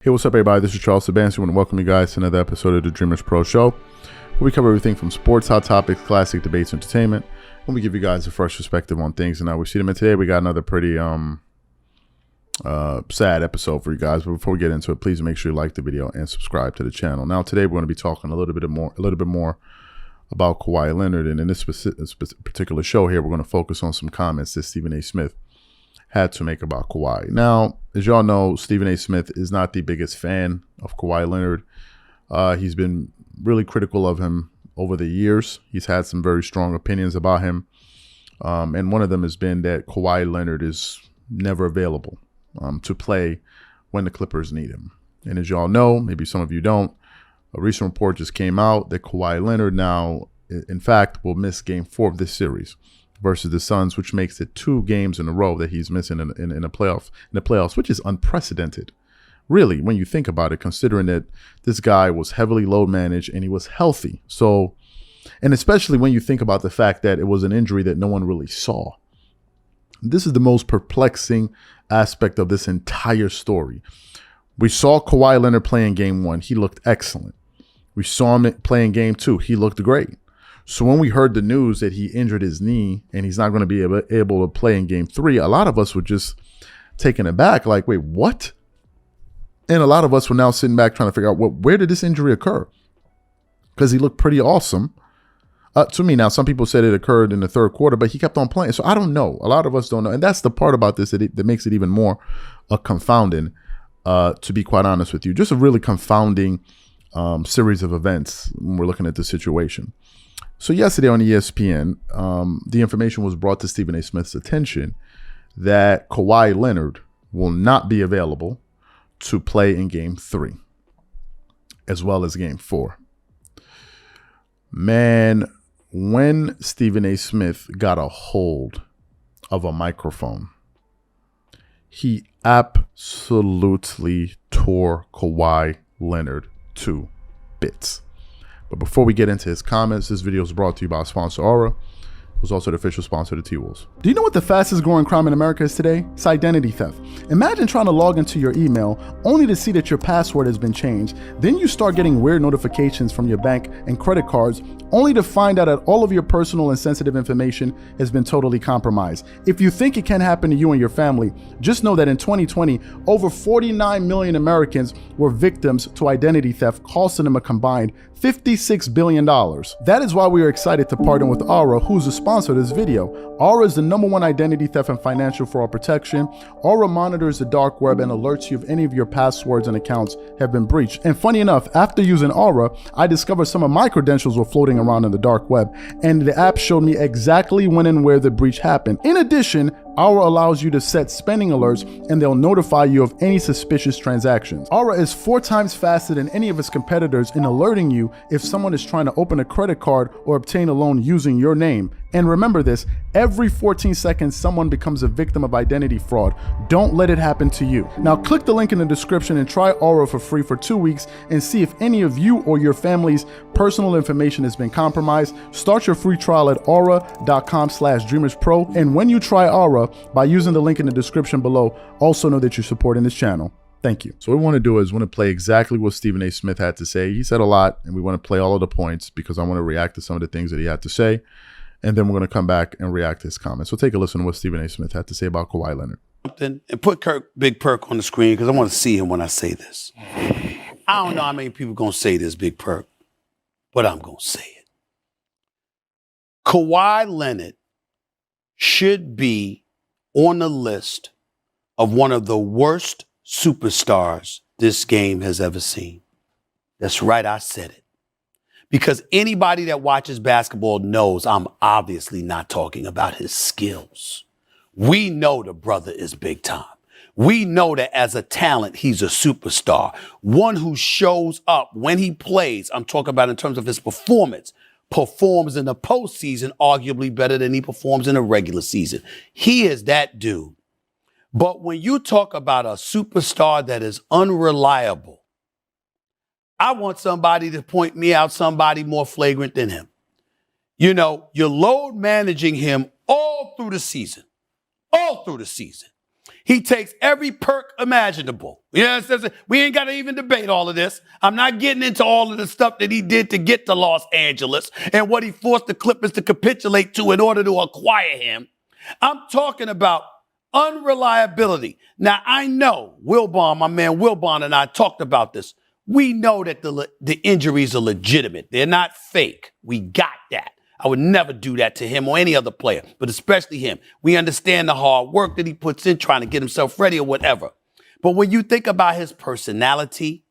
Hey, what's up, everybody? This is Charles Sebastian. I want to welcome you guys to another episode of the Dreamerspro Show, where we cover everything from sports, hot topics, classic debates, entertainment, and we give you guys a fresh perspective on things. And now we see them. And today we got another pretty sad episode for you guys. But before we get into it, please make sure you like the video and subscribe to the channel. Now, today we're going to be talking a little bit more about Kawhi Leonard. And in this particular show here, we're going to focus on some comments that Stephen A. Smith had to make about Kawhi. Now, as y'all know, Stephen A. Smith is not the biggest fan of Kawhi Leonard. He's been really critical of him over the years. He's had some very strong opinions about him. And one of them has been that Kawhi Leonard is never available to play when the Clippers need him. And as y'all know, maybe some of you don't, a recent report just came out that Kawhi Leonard now, in fact, will miss Game 4 of this series versus the Suns, which makes it 2 games in a row that he's missing in the playoffs, which is unprecedented. Really, when you think about it, considering that this guy was heavily load managed and he was healthy. So, and especially when you think about the fact that it was an injury that no one really saw. This is the most perplexing aspect of this entire story. We saw Kawhi Leonard play in Game 1. He looked excellent. We saw him play in Game 2. He looked great. So when we heard the news that he injured his knee and he's not going to be able to play in Game 3, a lot of us were just taken aback, like, wait, what? And a lot of us were now sitting back trying to figure out, well, where did this injury occur? Because he looked pretty awesome. To me, now, some people said it occurred in the third quarter, but he kept on playing. So I don't know. A lot of us don't know. And that's the part about this that makes it even more confounding, to be quite honest with you. Just a really confounding series of events when we're looking at the situation. So yesterday on ESPN, the information was brought to Stephen A. Smith's attention that Kawhi Leonard will not be available to play in Game 3, as well as Game 4. Man, when Stephen A. Smith got a hold of a microphone, he absolutely tore Kawhi Leonard to bits. But before we get into his comments, this video is brought to you by sponsor Aura, who's also the official sponsor of the T-Wolves. Do you know what the fastest growing crime in America is today? It's identity theft. Imagine trying to log into your email only to see that your password has been changed. Then you start getting weird notifications from your bank and credit cards, only to find out that all of your personal and sensitive information has been totally compromised. If you think it can happen to you and your family, just know that in 2020, over 49 million Americans were victims to identity theft, costing them a combined $56 billion. That is why we are excited to partner with Aura, who's the sponsor of this video. Aura is the #1 identity theft and financial fraud protection. Aura monitors the dark web and alerts you if any of your passwords and accounts have been breached. And funny enough, after using Aura, I discovered some of my credentials were floating around in the dark web, and the app showed me exactly when and where the breach happened. In addition, Aura allows you to set spending alerts, and they'll notify you of any suspicious transactions. Aura is 4 times faster than any of its competitors in alerting you if someone is trying to open a credit card or obtain a loan using your name. And remember this, every 14 seconds, someone becomes a victim of identity fraud. Don't let it happen to you. Now click the link in the description and try Aura for free for 2 weeks and see if any of you or your family's personal information has been compromised. Start your free trial at aura.com/dreamerspro. And when you try Aura, by using the link in the description below, also know that you're supporting this channel. Thank you. So what we want to do is we want to play exactly what Stephen A. Smith had to say. He said a lot, and we want to play all of the points because I want to react to some of the things that he had to say. And then we're going to come back and react to his comments. So take a listen to what Stephen A. Smith had to say about Kawhi Leonard. And put Big Perk on the screen because I want to see him when I say this. I don't know how many people are going to say this, Big Perk, but I'm going to say it. Kawhi Leonard should be on the list of one of the worst superstars this game has ever seen. That's right, I said it. Because anybody that watches basketball knows I'm obviously not talking about his skills. We know the brother is big time. We know that as a talent, he's a superstar. One who shows up when he plays, I'm talking about in terms of his performance, performs in the postseason arguably better than he performs in the regular season. He is that dude. But when you talk about a superstar that is unreliable, I want somebody to point me out somebody more flagrant than him. You know, you're load managing him all through the season. He takes every perk imaginable. Yes, we ain't got to even debate all of this. I'm not getting into all of the stuff that he did to get to Los Angeles and what he forced the Clippers to capitulate to in order to acquire him. I'm talking about unreliability. Now, I know Wilbon, my man Wilbon, and I talked about this. We know that the injuries are legitimate. They're not fake. We got that. I would never do that to him or any other player, but especially him. We understand the hard work that he puts in trying to get himself ready or whatever. But when you think about his personality,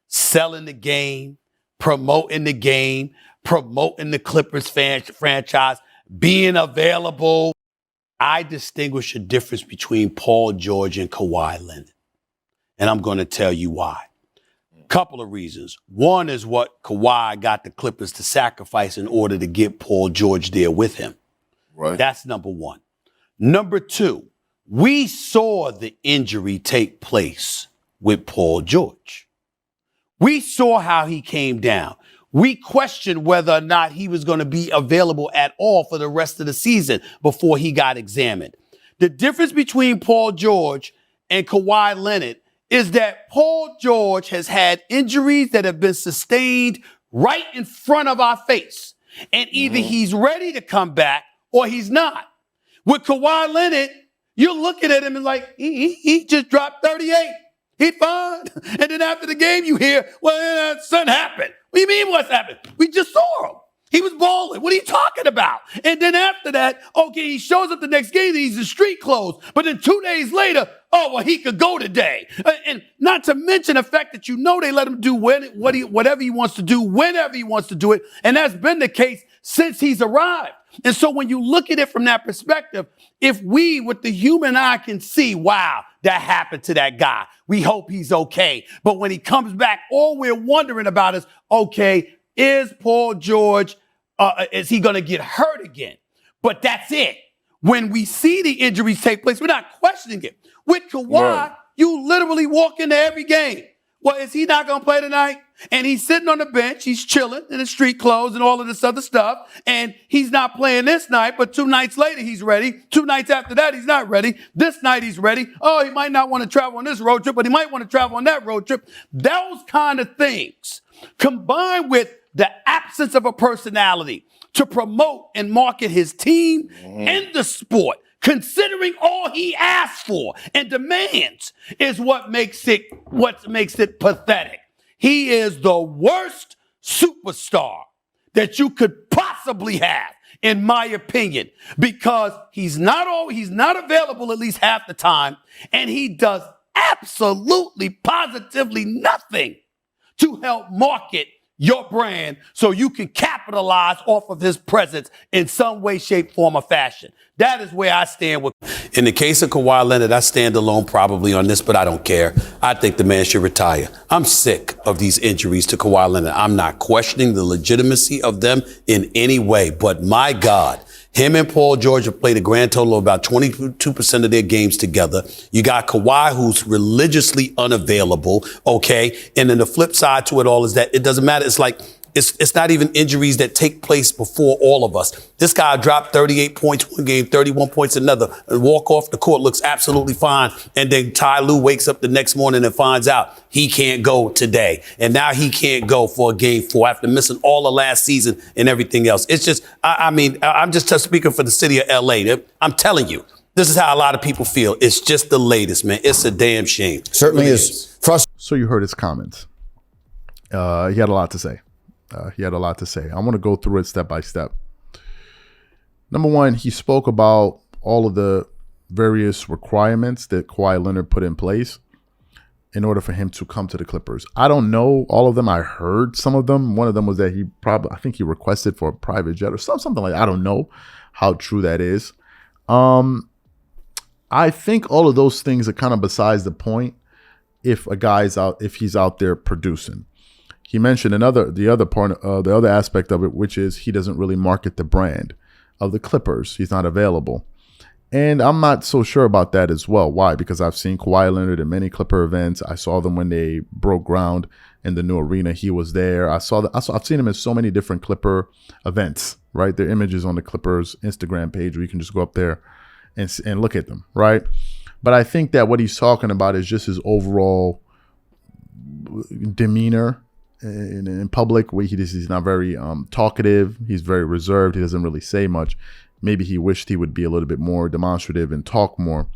selling the game, promoting the game, promoting the Clippers franchise, being available, I distinguish a difference between Paul George and Kawhi Leonard. And I'm going to tell you why. Couple of reasons. One is what Kawhi got the Clippers to sacrifice in order to get Paul George there with him. Right. That's number one. Number two, we saw the injury take place with Paul George. We saw how he came down. We questioned whether or not he was going to be available at all for the rest of the season before he got examined. The difference between Paul George and Kawhi Leonard is that Paul George has had injuries that have been sustained right in front of our face. And either he's ready to come back or he's not. With Kawhi Leonard, you're looking at him and like, he just dropped 38. He's fine. And then after the game, you hear, well, something happened. What do you mean what's happened? We just saw him. He was balling. What are you talking about? And then after that, okay, he shows up the next game and he's in street clothes. But then 2 days later, oh, well, he could go today. And not to mention the fact that they let him do whatever he wants to do, whenever he wants to do it. And that's been the case since he's arrived. And so when you look at it from that perspective, if we with the human eye can see, wow, that happened to that guy, we hope he's okay. But when he comes back, all we're wondering about is, okay, is Paul George, is he going to get hurt again? But that's it. When we see the injuries take place, we're not questioning it. With Kawhi, you literally walk into every game. Well, is he not going to play tonight? And he's sitting on the bench. He's chilling in his street clothes and all of this other stuff. And he's not playing this night, but 2 nights later, he's ready. 2 nights after that, he's not ready. This night, he's ready. Oh, he might not want to travel on this road trip, but he might want to travel on that road trip. Those kind of things, combined with the absence of a personality to promote and market his team and the sport, considering all he asks for and demands, is what makes it pathetic. He is the worst superstar that you could possibly have, in my opinion, because he's not available at least half the time, and he does absolutely, positively nothing to help market your brand so you can capitalize off of his presence in some way, shape, form, or fashion. That is where I stand with. In the case of Kawhi Leonard, I stand alone probably on this, but I don't care. I think the man should retire. I'm sick of these injuries to Kawhi Leonard. I'm not questioning the legitimacy of them in any way, but my God, him and Paul George have played a grand total of about 22% of their games together. You got Kawhi, who's religiously unavailable, okay? And then the flip side to it all is that it doesn't matter. It's like, it's not even injuries that take place before all of us. This guy dropped 38 points one game, 31 points another, and walk off the court, looks absolutely fine. And then Ty Lue wakes up the next morning and finds out he can't go today. And now he can't go for a game 4 after missing all of last season and everything else. It's just, I'm just speaking for the city of LA. I'm telling you, this is how a lot of people feel. It's just the latest, man. It's a damn shame. Certainly is. So you heard his comments. He had a lot to say. I want to go through it step by step. Number one, he spoke about all of the various requirements that Kawhi Leonard put in place in order for him to come to the Clippers. I don't know all of them. I heard some of them. One of them was that I think he requested for a private jet or something like that. I don't know how true that is. I think all of those things are kind of besides the point if he's out there producing. He mentioned the other aspect of it, which is he doesn't really market the brand of the Clippers. He's not available. And I'm not so sure about that as well. Why? Because I've seen Kawhi Leonard at many Clipper events. I saw them when they broke ground in the new arena. He was there. I've seen him at so many different Clipper events, right? Their images on the Clippers Instagram page where you can just go up there and look at them, right? But I think that what he's talking about is just his overall demeanor in public. Where he's not very talkative. He's very reserved. He doesn't really say much. Maybe he wished he would be a little bit more demonstrative and talk more.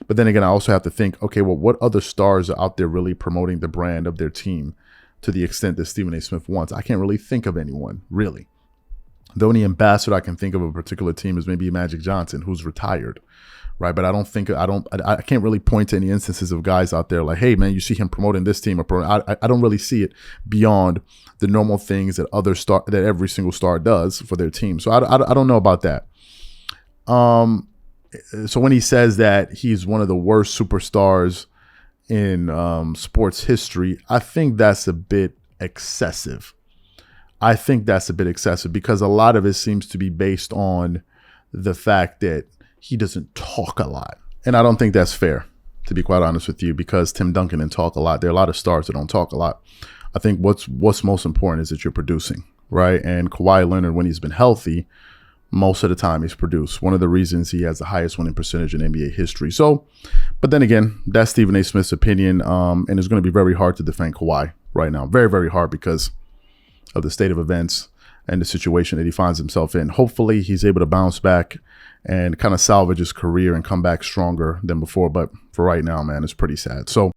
But then again, I also have to think, okay, well, what other stars are out there really promoting the brand of their team to the extent that Stephen A. Smith wants? I can't really think of anyone, really. The only ambassador I can think of a particular team is maybe Magic Johnson, who's retired, right? But I can't really point to any instances of guys out there like, hey, man, you see him promoting this team. I don't really see it beyond the normal things that every single star does for their team. So I don't know about that. So when he says that he's one of the worst superstars in sports history, I think that's a bit excessive. Because a lot of it seems to be based on the fact that he doesn't talk a lot. And I don't think that's fair, to be quite honest with you, because Tim Duncan didn't talk a lot. There are a lot of stars that don't talk a lot. I think what's most important is that you're producing, right? And Kawhi Leonard, when he's been healthy, most of the time he's produced. One of the reasons he has the highest winning percentage in NBA history. So, but then again, that's Stephen A. Smith's opinion. And it's going to be very hard to defend Kawhi right now. Very, very hard because of the state of events and the situation that he finds himself in. Hopefully he's able to bounce back and kind of salvage his career and come back stronger than before. But for right now, man, it's pretty sad. So